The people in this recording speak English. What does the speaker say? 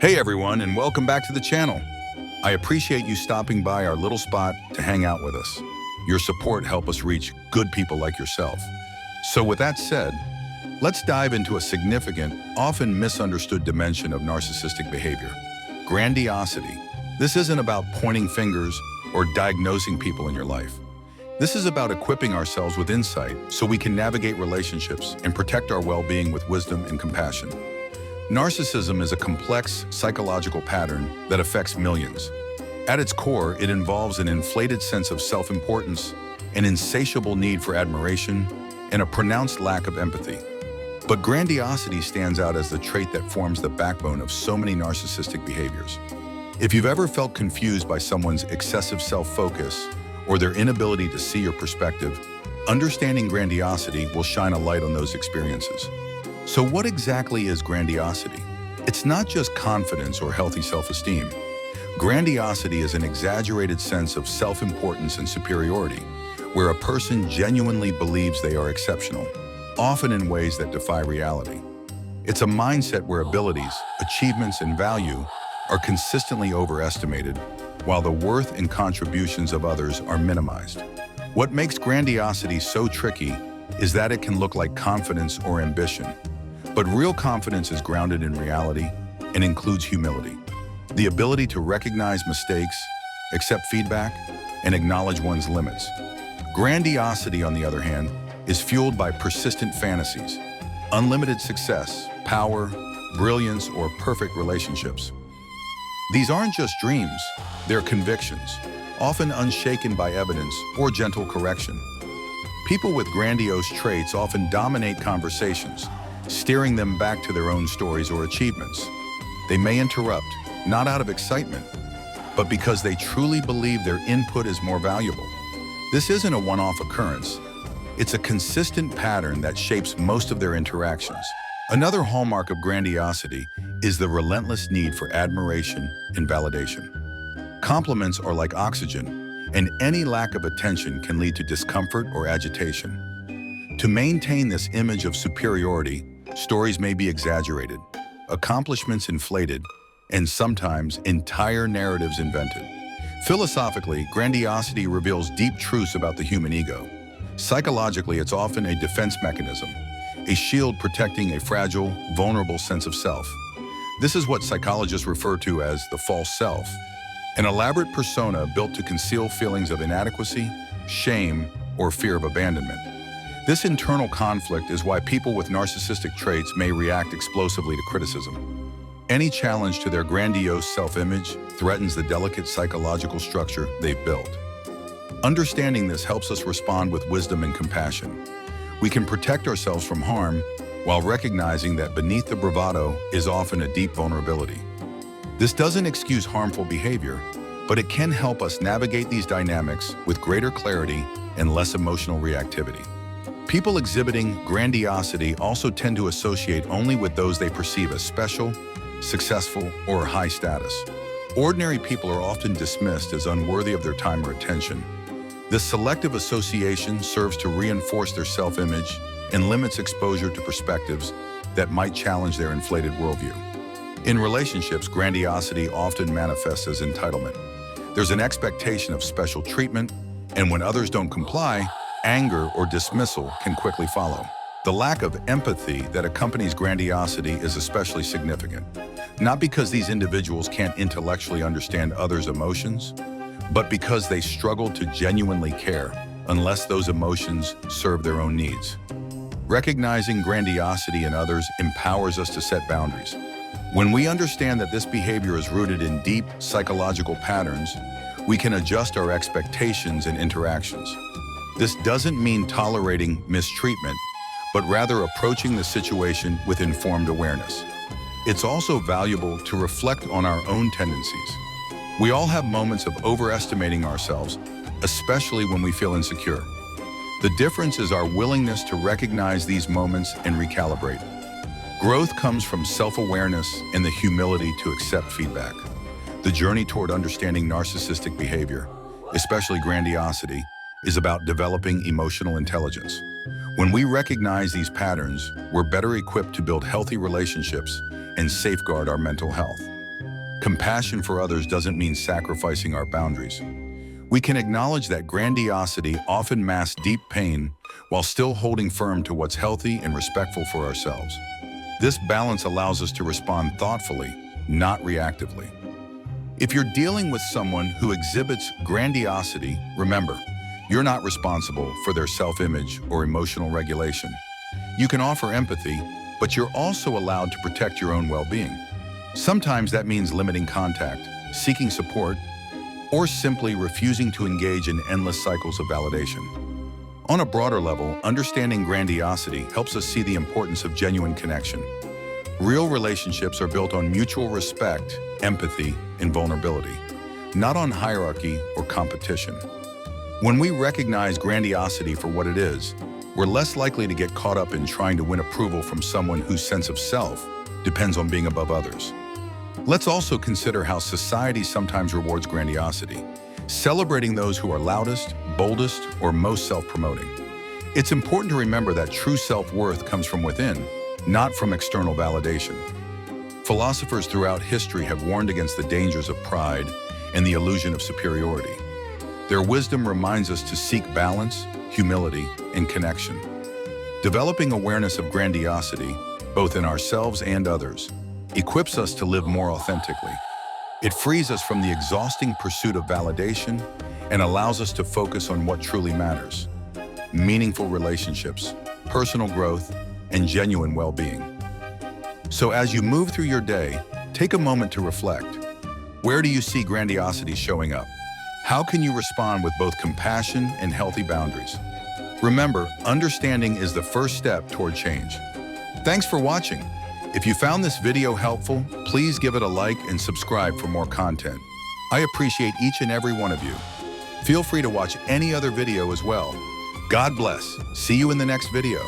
Hey everyone, and welcome back to the channel. I appreciate you stopping by our little spot to hang out with us. Your support helps us reach good people like yourself. So with that said, let's dive into a significant, often misunderstood dimension of narcissistic behavior: grandiosity. This isn't about pointing fingers or diagnosing people in your life. This is about equipping ourselves with insight so we can navigate relationships and protect our well-being with wisdom and compassion. Narcissism is a complex psychological pattern that affects millions. At its core, it involves an inflated sense of self-importance, an insatiable need for admiration, and a pronounced lack of empathy. But grandiosity stands out as the trait that forms the backbone of so many narcissistic behaviors. If you've ever felt confused by someone's excessive self-focus or their inability to see your perspective, understanding grandiosity will shine a light on those experiences. So what exactly is grandiosity? It's not just confidence or healthy self-esteem. Grandiosity is an exaggerated sense of self-importance and superiority, where a person genuinely believes they are exceptional, often in ways that defy reality. It's a mindset where abilities, achievements, and value are consistently overestimated, while the worth and contributions of others are minimized. What makes grandiosity so tricky is that it can look like confidence or ambition. But real confidence is grounded in reality and includes humility, the ability to recognize mistakes, accept feedback, and acknowledge one's limits. Grandiosity, on the other hand, is fueled by persistent fantasies, unlimited success, power, brilliance, or perfect relationships. These aren't just dreams, they're convictions, often unshaken by evidence or gentle correction. People with grandiose traits often dominate conversations, steering them back to their own stories or achievements. They may interrupt, not out of excitement, but because they truly believe their input is more valuable. This isn't a one-off occurrence. It's a consistent pattern that shapes most of their interactions. Another hallmark of grandiosity is the relentless need for admiration and validation. Compliments are like oxygen, and any lack of attention can lead to discomfort or agitation. To maintain this image of superiority, stories may be exaggerated, accomplishments inflated, and sometimes entire narratives invented. Philosophically, grandiosity reveals deep truths about the human ego. Psychologically, it's often a defense mechanism, a shield protecting a fragile, vulnerable sense of self. This is what psychologists refer to as the false self, an elaborate persona built to conceal feelings of inadequacy, shame, or fear of abandonment. This internal conflict is why people with narcissistic traits may react explosively to criticism. Any challenge to their grandiose self-image threatens the delicate psychological structure they've built. Understanding this helps us respond with wisdom and compassion. We can protect ourselves from harm while recognizing that beneath the bravado is often a deep vulnerability. This doesn't excuse harmful behavior, but it can help us navigate these dynamics with greater clarity and less emotional reactivity. People exhibiting grandiosity also tend to associate only with those they perceive as special, successful, or high status. Ordinary people are often dismissed as unworthy of their time or attention. This selective association serves to reinforce their self-image and limits exposure to perspectives that might challenge their inflated worldview. In relationships, grandiosity often manifests as entitlement. There's an expectation of special treatment, and when others don't comply, anger or dismissal can quickly follow. The lack of empathy that accompanies grandiosity is especially significant, not because these individuals can't intellectually understand others' emotions, but because they struggle to genuinely care unless those emotions serve their own needs. Recognizing grandiosity in others empowers us to set boundaries. When we understand that this behavior is rooted in deep psychological patterns, we can adjust our expectations and interactions. This doesn't mean tolerating mistreatment, but rather approaching the situation with informed awareness. It's also valuable to reflect on our own tendencies. We all have moments of overestimating ourselves, especially when we feel insecure. The difference is our willingness to recognize these moments and recalibrate. Growth comes from self-awareness and the humility to accept feedback. The journey toward understanding narcissistic behavior, especially grandiosity, is about developing emotional intelligence. When we recognize these patterns, we're better equipped to build healthy relationships and safeguard our mental health. Compassion for others doesn't mean sacrificing our boundaries. We can acknowledge that grandiosity often masks deep pain while still holding firm to what's healthy and respectful for ourselves. This balance allows us to respond thoughtfully, not reactively. If you're dealing with someone who exhibits grandiosity, remember, you're not responsible for their self-image or emotional regulation. You can offer empathy, but you're also allowed to protect your own well-being. Sometimes that means limiting contact, seeking support, or simply refusing to engage in endless cycles of validation. On a broader level, understanding grandiosity helps us see the importance of genuine connection. Real relationships are built on mutual respect, empathy, and vulnerability, not on hierarchy or competition. When we recognize grandiosity for what it is, we're less likely to get caught up in trying to win approval from someone whose sense of self depends on being above others. Let's also consider how society sometimes rewards grandiosity, celebrating those who are loudest, boldest, or most self-promoting. It's important to remember that true self-worth comes from within, not from external validation. Philosophers throughout history have warned against the dangers of pride and the illusion of superiority. Their wisdom reminds us to seek balance, humility, and connection. Developing awareness of grandiosity, both in ourselves and others, equips us to live more authentically. It frees us from the exhausting pursuit of validation and allows us to focus on what truly matters: meaningful relationships, personal growth, and genuine well-being. So as you move through your day, take a moment to reflect. Where do you see grandiosity showing up? How can you respond with both compassion and healthy boundaries? Remember, understanding is the first step toward change. Thanks for watching. If you found this video helpful, please give it a like and subscribe for more content. I appreciate each and every one of you. Feel free to watch any other video as well. God bless. See you in the next video.